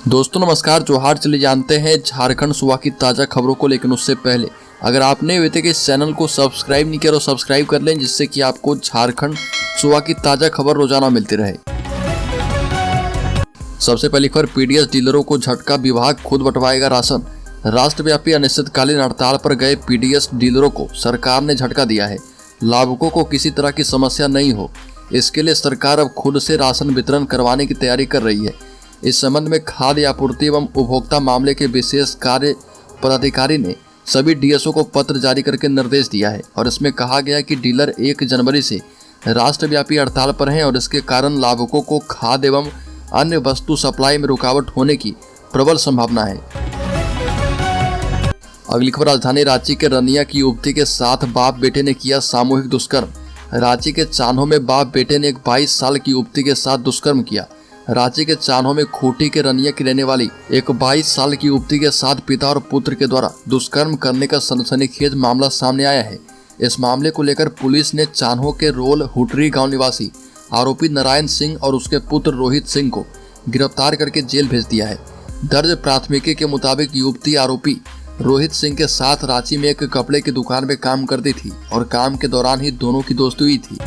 दोस्तों नमस्कार, जोहार। चलिए जानते हैं झारखंड सूबा की ताज़ा खबरों को, लेकिन उससे पहले अगर आपने अभी तक इस चैनल को सब्सक्राइब नहीं किया तो सब्सक्राइब कर लें, जिससे कि आपको झारखंड सूबा की ताज़ा खबर रोजाना मिलती रहे। सबसे पहली खबर, पीडीएस डीलरों को झटका, विभाग खुद बंटवाएगा राशन। राष्ट्रव्यापी अनिश्चितकालीन हड़ताल पर गए पीडीएस डीलरों को सरकार ने झटका दिया है। लाभुकों को किसी तरह की समस्या नहीं हो, इसके लिए सरकार अब खुद से राशन वितरण करवाने की तैयारी कर रही है। इस संबंध में खाद्य आपूर्ति एवं उपभोक्ता मामले के विशेष कार्य पदाधिकारी ने सभी डीएसओ को पत्र जारी करके निर्देश दिया है और इसमें कहा गया कि डीलर 1 जनवरी से राष्ट्रव्यापी हड़ताल पर हैं और इसके कारण लाभुकों को खाद्य एवं अन्य वस्तु सप्लाई में रुकावट होने की प्रबल संभावना है। अगली खबर, राजधानी रांची के रनिया की युवती के साथ बाप बेटे ने किया सामूहिक दुष्कर्म। रांची के चान्हो में बाप बेटे ने एक 22 साल की युवती के साथ दुष्कर्म किया। रांची के चान्हो में खूंटी के रनिया की रहने वाली एक 22 साल की युवती के साथ पिता और पुत्र के द्वारा दुष्कर्म करने का सनसनीखेज मामला सामने आया है। इस मामले को लेकर पुलिस ने चान्हो के रोल हुटरी गांव निवासी आरोपी नारायण सिंह और उसके पुत्र रोहित सिंह को गिरफ्तार करके जेल भेज दिया है। दर्ज प्राथमिकी के मुताबिक युवती आरोपी रोहित सिंह के साथ रांची में एक कपड़े की दुकान में काम करती थी और काम के दौरान ही दोनों की दोस्ती हुई थी।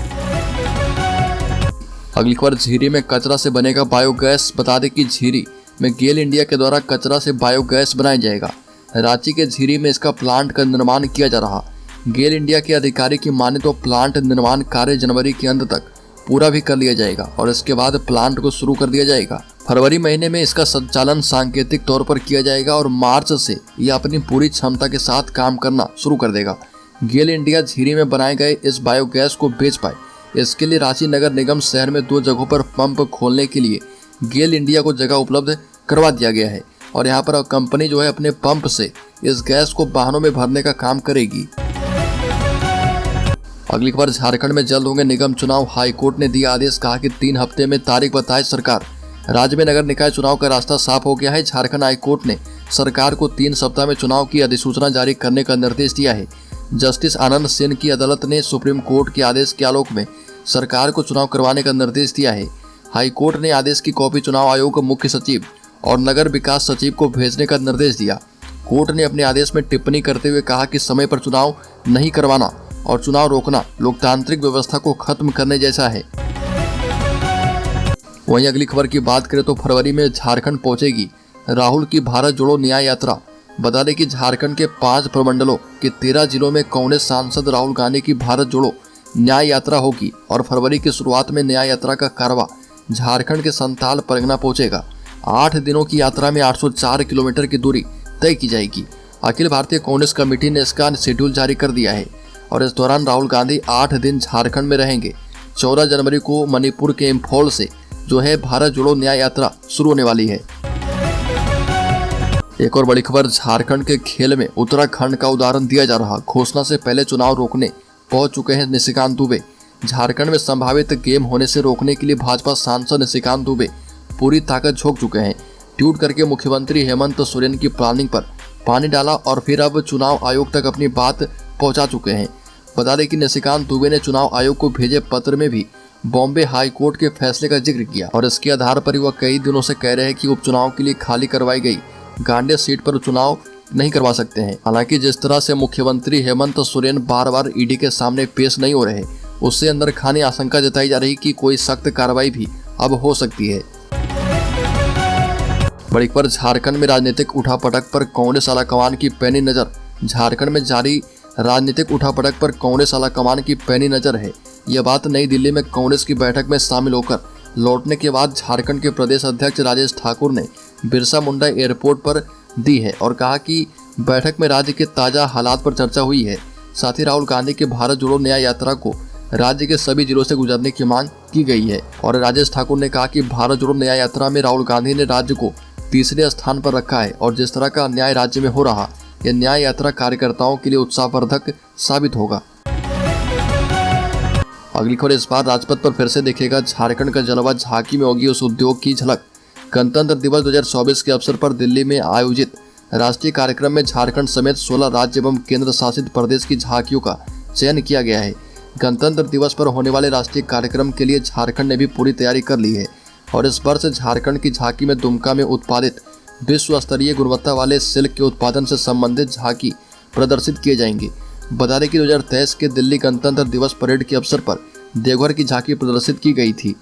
अगली खबर, झीरी में कचरा से बनेगा बायोगैस। बता दें कि झीरी में गेल इंडिया के द्वारा कचरा से बायोगैस बनाया जाएगा। रांची के झीरी में इसका प्लांट का निर्माण किया जा रहा। गेल इंडिया के अधिकारी की माने तो प्लांट निर्माण कार्य जनवरी के अंत तक पूरा भी कर लिया जाएगा और इसके बाद प्लांट को शुरू कर दिया जाएगा। फरवरी महीने में इसका संचालन सांकेतिक तौर पर किया जाएगा और मार्च से यह अपनी पूरी क्षमता के साथ काम करना शुरू कर देगा। गेल इंडिया झीरी में बनाए गए इस बायोगैस को बेच पाए, इसके लिए रांची नगर निगम शहर में 2 जगहों पर पंप खोलने के लिए गेल इंडिया को जगह उपलब्ध करवा दिया गया है और यहां पर कंपनी जो है अपने पंप से इस गैस को वाहनों में भरने का काम करेगी। अगली खबर, झारखंड में जल्द होंगे निगम चुनाव। हाईकोर्ट ने दिया आदेश, कहा कि 3 हफ्ते में तारीख बताए सरकार। राज्य में नगर निकाय चुनाव का रास्ता साफ हो गया है। झारखंड हाईकोर्ट ने सरकार को 3 सप्ताह में चुनाव की अधिसूचना जारी करने का निर्देश दिया है। जस्टिस आनंद सेन की अदालत ने सुप्रीम कोर्ट के आदेश के आलोक में सरकार को चुनाव करवाने का निर्देश दिया है। हाईकोर्ट ने आदेश की कॉपी चुनाव आयोग, मुख्य सचिव और नगर विकास सचिव को भेजने का निर्देश दिया। कोर्ट ने अपने आदेश में टिप्पणी करते हुए कहा कि समय पर चुनाव नहीं करवाना और चुनाव रोकना लोकतांत्रिक व्यवस्था को खत्म करने जैसा है। वहीं अगली खबर की बात करें तो फरवरी में झारखंड पहुंचेगी राहुल की भारत जोड़ो न्याय यात्रा। बता दें कि झारखंड के 5 प्रमंडलों के 13 जिलों में कांग्रेस सांसद राहुल गांधी की भारत जोड़ो न्याय यात्रा होगी और फरवरी की शुरुआत में न्याय यात्रा का कारवा झारखंड के संथाल परगना पहुंचेगा। 8 दिनों की यात्रा में 804 किलोमीटर की दूरी तय की जाएगी। अखिल भारतीय कांग्रेस कमेटी ने इसका शेड्यूल जारी कर दिया है और इस दौरान राहुल गांधी 8 दिन झारखंड में रहेंगे। 14 जनवरी को मणिपुर के इम्फॉल से जो है भारत जोड़ो न्याय यात्रा शुरू होने वाली है। एक और बड़ी खबर, झारखंड के खेल में उत्तराखंड का उदाहरण दिया जा रहा। घोषणा से पहले चुनाव रोकने पहुंच चुके हैं निशिकांत दुबे। झारखंड में संभावित गेम होने से रोकने के लिए भाजपा सांसद निशिकांत दुबे पूरी ताकत झोंक चुके हैं। ट्वीट करके मुख्यमंत्री हेमंत सोरेन की प्लानिंग पर पानी डाला और फिर अब चुनाव आयोग तक अपनी बात पहुंचा चुके हैं। बता दें कि निशिकांत दुबे ने चुनाव आयोग को भेजे पत्र में भी बॉम्बे हाई कोर्ट के फैसले का जिक्र किया और इसके आधार पर वह कई दिनों से कह रहे हैं कि उपचुनाव के लिए खाली करवाई गई गांडे सीट पर चुनाव नहीं करवा सकते हैं। हालांकि जिस तरह से मुख्यमंत्री हेमंत सोरेन बार बार ईडी के सामने पेश नहीं हो रहे, उससे अंदर खानी आशंका जताई जा रही कि कोई सख्त कार्रवाई भी अब हो सकती है। बड़ी खबर, झारखंड में राजनीतिक उठापटक पर कांग्रेस आलाकमान की पैनी नजर। झारखंड में जारी राजनीतिक उठापटक पर कांग्रेस आलाकमान की पैनी नजर है। यह बात नई दिल्ली में कांग्रेस की बैठक में शामिल होकर लौटने के बाद झारखंड के प्रदेश अध्यक्ष राजेश ठाकुर ने बिरसा मुंडा एयरपोर्ट पर दी है और कहा कि बैठक में राज्य के ताजा हालात पर चर्चा हुई है। साथ ही राहुल गांधी के भारत जोड़ो न्याय यात्रा को राज्य के सभी जिलों से गुजरने की मांग की गई है और राजेश ठाकुर ने कहा कि भारत जोड़ो न्याय यात्रा में राहुल गांधी ने राज्य को 3रे स्थान पर रखा है और जिस तरह का अन्याय राज्य में हो रहा, यह न्याय यात्रा कार्यकर्ताओं के लिए उत्साहवर्धक साबित होगा। अगली खबर, इस बार राजपथ पर फिर से दिखेगा झारखंड का जलवा। झांकी में होगी उस उद्योग की झलक। गणतंत्र दिवस 2024 के अवसर पर दिल्ली में आयोजित राष्ट्रीय कार्यक्रम में झारखंड समेत 16 राज्य एवं केंद्र शासित प्रदेश की झांकियों का चयन किया गया है। गणतंत्र दिवस पर होने वाले राष्ट्रीय कार्यक्रम के लिए झारखंड ने भी पूरी तैयारी कर ली है और इस वर्ष झारखंड की झांकी में दुमका में उत्पादित विश्व स्तरीय गुणवत्ता वाले सिल्क के उत्पादन से संबंधित झांकी प्रदर्शित किए जाएंगे। बता दें कि 2023 के दिल्ली गणतंत्र दिवस परेड के अवसर पर देवघर की झांकी प्रदर्शित की गई थी।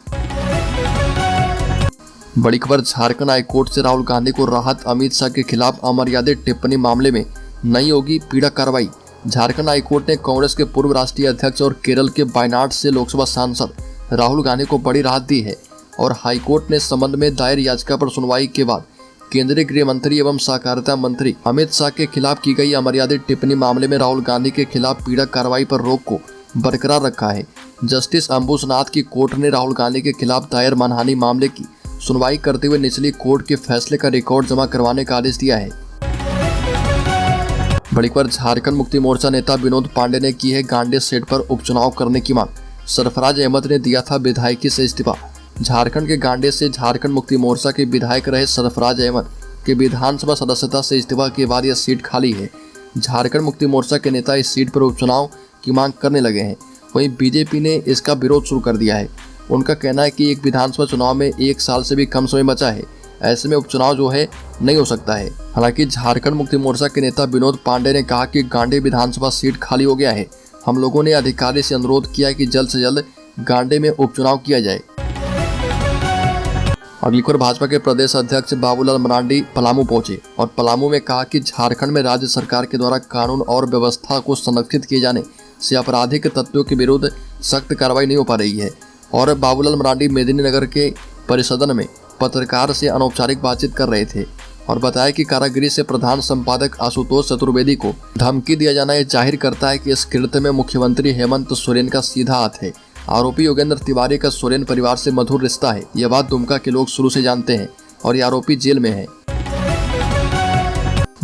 बड़ी खबर, झारखंड हाईकोर्ट से राहुल गांधी को राहत, अमित शाह के खिलाफ अमर्यादित टिप्पणी मामले में नहीं होगी पीड़क कार्रवाई। झारखंड हाईकोर्ट ने कांग्रेस के पूर्व राष्ट्रीय अध्यक्ष और केरल के वायनाड से लोकसभा सांसद राहुल गांधी को बड़ी राहत दी है और हाईकोर्ट ने संबंध में दायर याचिका पर सुनवाई के बाद केंद्रीय गृह मंत्री एवं सहकारिता मंत्री अमित शाह के खिलाफ की गई अमर्यादित टिप्पणी मामले में राहुल गांधी के खिलाफ पीड़क कार्रवाई पर रोक को बरकरार रखा है। जस्टिस अंबुजनाथ की कोर्ट ने राहुल गांधी के खिलाफ दायर मानहानि मामले की सुनवाई करते हुए निचली कोर्ट के फैसले का रिकॉर्ड जमा करवाने का आदेश दिया है। बड़ी खबर, झारखंड मुक्ति मोर्चा नेता विनोद पांडे ने की है गांडे सीट पर उपचुनाव करने की मांग। सरफराज अहमद ने दिया था विधायकी से इस्तीफा। झारखंड के गांडे से झारखंड मुक्ति मोर्चा के विधायक रहे सरफराज अहमद के विधानसभा सदस्यता से इस्तीफा के बाद यह सीट खाली है। झारखंड मुक्ति मोर्चा के नेता इस सीट पर उपचुनाव की मांग करने लगे हैं। वहीं बीजेपी ने इसका विरोध शुरू कर दिया है। उनका कहना है कि एक विधानसभा चुनाव में 1 साल से भी कम समय बचा है, ऐसे में उपचुनाव जो है नहीं हो सकता है। हालांकि झारखंड मुक्ति मोर्चा के नेता विनोद पांडे ने कहा कि गांडे विधानसभा सीट खाली हो गया है। हम लोगों ने अधिकारी से अनुरोध किया कि जल्द से जल्द गांडे में उपचुनाव किया जाए। अगली खबर, भाजपा के प्रदेश अध्यक्ष बाबूलाल मरांडी पलामू पहुंचे और पलामू में कहा कि झारखंड में राज्य सरकार के द्वारा कानून और व्यवस्था को संरक्षित किए जाने से आपराधिक तत्वों के विरुद्ध सख्त कार्रवाई नहीं हो पा रही है। और बाबूलाल मरांडी मेदिनीनगर के परिसदन में पत्रकार से अनौपचारिक बातचीत कर रहे थे और बताया कि कारागृह से प्रधान संपादक आशुतोष चतुर्वेदी को धमकी दिया जाना यह जाहिर करता है कि इस कृत्य में मुख्यमंत्री हेमंत सोरेन का सीधा हाथ है। आरोपी योगेंद्र तिवारी का सोरेन परिवार से मधुर रिश्ता है, यह बात दुमका के लोग शुरू से जानते हैं और ये आरोपी जेल में है।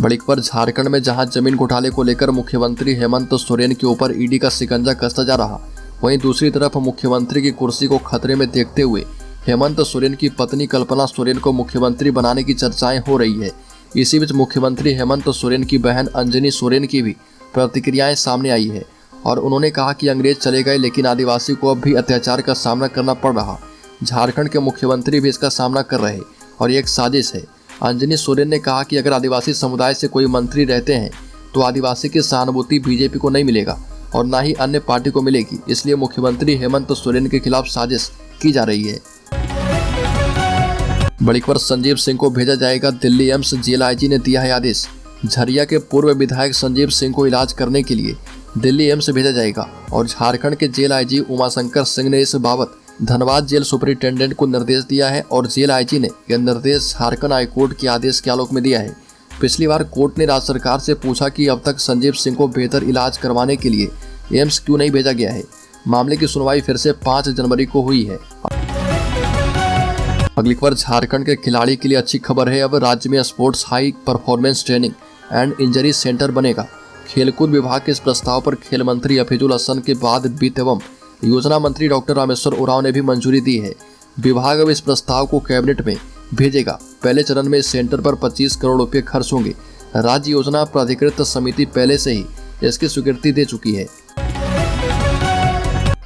बड़ी खबर, झारखंड में जहां जमीन घोटाले को लेकर मुख्यमंत्री हेमंत सोरेन के ऊपर ईडी का शिकंजा कसता जा रहा, वहीं दूसरी तरफ मुख्यमंत्री की कुर्सी को खतरे में देखते हुए हेमंत सोरेन की पत्नी कल्पना सोरेन को मुख्यमंत्री बनाने की चर्चाएं हो रही है। इसी बीच मुख्यमंत्री हेमंत सोरेन की बहन अंजनी सोरेन की भी प्रतिक्रियाएं सामने आई है और उन्होंने कहा कि अंग्रेज चले गए लेकिन आदिवासी को अब भी अत्याचार का सामना करना पड़ रहा। झारखंड के मुख्यमंत्री भी इसका सामना कर रहे और ये एक साजिश है। अंजनी सोरेन ने कहा कि अगर आदिवासी समुदाय से कोई मंत्री रहते हैं तो आदिवासी की सहानुभूति बीजेपी को नहीं मिलेगा और न ही अन्य पार्टी को मिलेगी, इसलिए मुख्यमंत्री हेमंत सोरेन के खिलाफ साजिश की जा रही है। बड़ी खबर, संजीव सिंह को भेजा जाएगा दिल्ली एम्स, जेल आईजी ने दिया है आदेश। झरिया के पूर्व विधायक संजीव सिंह को इलाज करने के लिए दिल्ली एम्स भेजा जाएगा और झारखंड के जेल आईजी उमाशंकर सिंह ने इस बाबत धनबाद जेल सुपरिटेंडेंट को निर्देश दिया है और जेल आईजी ने यह निर्देश झारखंड हाईकोर्ट के आदेश के आलोक में दिया है। पिछली बार कोर्ट ने राज्य सरकार से पूछा कि अब तक संजीव सिंह को बेहतर इलाज करवाने के लिए एम्स क्यों नहीं भेजा गया है। मामले की सुनवाई फिर से 5 जनवरी को हुई है। अगली खबर, झारखंड के खिलाड़ी के लिए अच्छी खबर है। अब राज्य में sports high performance training and injury centre बनेगा। खेलकूद विभाग के इस प्रस्ताव पर खेल मंत्री हफीजुल हसन के बाद वित्त एवं योजना मंत्री डॉक्टर रामेश्वर उरांव ने भी मंजूरी दी है। विभाग अब इस प्रस्ताव को कैबिनेट में भेजेगा। पहले चरण में इस सेंटर पर 25 करोड़ रुपए खर्च होंगे। राज्य योजना प्राधिकृत समिति पहले से ही इसकी स्वीकृति दे चुकी है।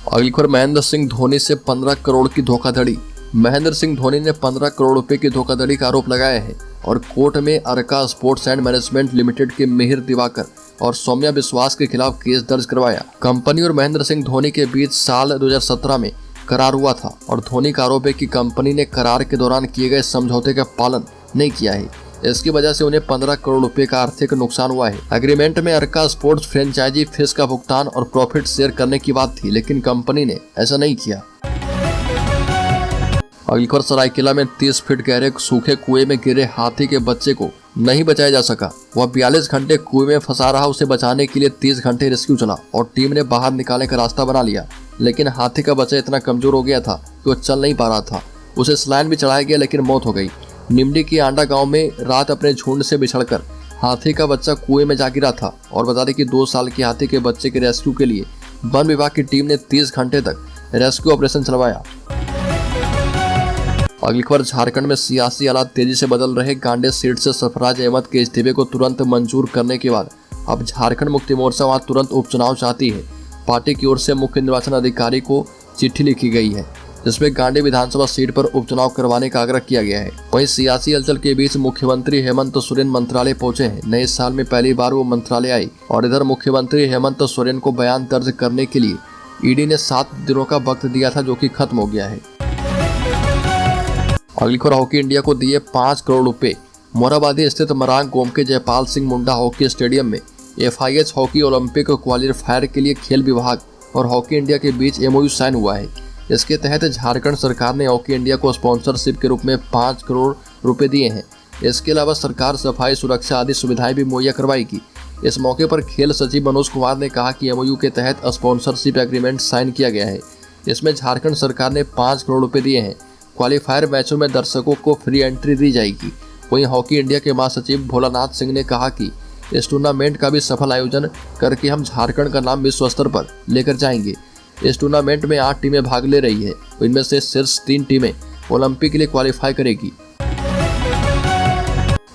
अगली खबर, महेंद्र सिंह धोनी से 15 करोड़ की धोखाधड़ी। महेंद्र सिंह धोनी ने 15 करोड़ रुपए की धोखाधड़ी का आरोप लगाया है और कोर्ट में अर्का स्पोर्ट्स एंड मैनेजमेंट लिमिटेड के मिहिर दिवाकर और सौम्या विश्वास के खिलाफ केस दर्ज करवाया। कंपनी और महेंद्र सिंह धोनी के बीच साल 2017 में करार हुआ था और धोनी का आरोप है कि कंपनी ने करार के दौरान किए गए समझौते का पालन नहीं किया है। इसकी वजह से उन्हें 15 करोड़ रुपए का आर्थिक नुकसान हुआ है। एग्रीमेंट में अर्का स्पोर्ट्स फ्रेंचाइजी फीस का भुगतान और प्रॉफिट शेयर करने की बात थी, लेकिन कंपनी ने ऐसा नहीं किया। अगली खबर, सरायकेला में 30 फीट गहरे सूखे कुएं में गिरे हाथी के बच्चे को नहीं बचाया जा सका। वह 42 घंटे कुएं में फंसा रहा। उसे बचाने के लिए 30 घंटे रेस्क्यू चला और टीम ने बाहर निकालने का रास्ता बना लिया, लेकिन हाथी का बच्चा इतना कमजोर हो गया था कि वह चल नहीं पा रहा था। उसे स्लाइन भी चढ़ाया गया लेकिन मौत हो गई। निमडी की आंडा गांव में रात अपने झुंड से बिछड़कर हाथी का बच्चा कुएं में जा गिरा था और बता दें कि 2 साल के हाथी के बच्चे के रेस्क्यू के लिए वन विभाग की टीम ने 30 घंटे तक रेस्क्यू ऑपरेशन चलवाया। अगली खबर, झारखंड में सियासी हालात तेजी से बदल रहे। गांडे सीट से सरफराज अहमद के इस्तीफे को तुरंत मंजूर करने के बाद अब झारखंड मुक्ति मोर्चा वहां तुरंत उपचुनाव चाहती है। पार्टी की ओर से मुख्य निर्वाचन अधिकारी को चिट्ठी लिखी गई है जिसमें गांडी विधानसभा सीट पर उपचुनाव करवाने का आग्रह किया गया है। वहीं सियासी हलचल के बीच मुख्यमंत्री हेमंत सोरेन मंत्रालय पहुंचे हैं। नए साल में पहली बार वो मंत्रालय आई और इधर मुख्यमंत्री हेमंत सोरेन को बयान दर्ज करने के लिए ईडी ने 7 दिनों का वक्त दिया था, जो कि खत्म हो गया है। अगली खबर, हॉकी इंडिया को दिए 5 करोड़ रुपए। मोराबादी स्थित मरांग गोम के जयपाल सिंह मुंडा हॉकी स्टेडियम में FIH हॉकी ओलंपिक क्वालिफायर के लिए खेल विभाग और हॉकी इंडिया के बीच MOU साइन हुआ है। इसके तहत झारखंड सरकार ने हॉकी इंडिया को स्पॉन्सरशिप के रूप में 5 करोड़ रुपए दिए हैं। इसके अलावा सरकार सफाई, सुरक्षा आदि सुविधाएं भी मुहैया करवाएगी। इस मौके पर खेल सचिव मनोज कुमार ने कहा कि MOU के तहत स्पॉन्सरशिप एग्रीमेंट साइन किया गया है। इसमें झारखंड सरकार ने 5 करोड़ रुपए दिए हैं। क्वालिफायर मैचों में दर्शकों को फ्री एंट्री दी जाएगी। वहीं हॉकी इंडिया के महासचिव भोलानाथ सिंह ने कहा कि इस टूर्नामेंट का भी सफल आयोजन करके हम झारखंड का नाम विश्व स्तर पर लेकर जाएंगे। इस टूर्नामेंट में 8 टीमें भाग ले रही है। इनमें से शीर्ष 3 टीमें ओलंपिक के लिए क्वालिफाई करेगी।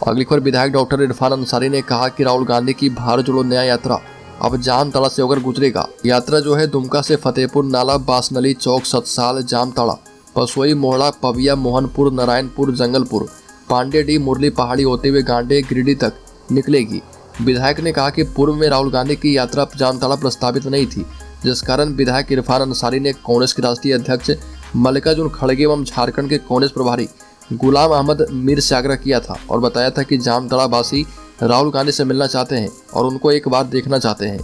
अगली खबर, विधायक डॉक्टर इरफान अंसारी ने कहा कि राहुल गांधी की भारत जोड़ो न्याय यात्रा अब जामताड़ा से होकर गुजरेगा। यात्रा जो है दुमका से फतेहपुर नाला, बासनली चौक, सतसाल, जामताड़ा, पसोई, मोहड़ा, पविया, मोहनपुर, नारायणपुर, जंगलपुर, पांडेडी, मुरली पहाड़ी होते हुए गांडे, गिरिडीह तक निकलेगी। विधायक ने कहा कि पूर्व में राहुल गांधी की यात्रा जामताड़ा प्रस्तावित नहीं थी, जिस कारण विधायक इरफान अंसारी ने कांग्रेस के राष्ट्रीय अध्यक्ष मल्लिकार्जुन खड़गे एवं झारखंड के कांग्रेस प्रभारी गुलाम अहमद मीर से आग्रह किया था और बताया था कि जामताड़ा वासी राहुल गांधी से मिलना चाहते हैं और उनको एक बार देखना चाहते हैं।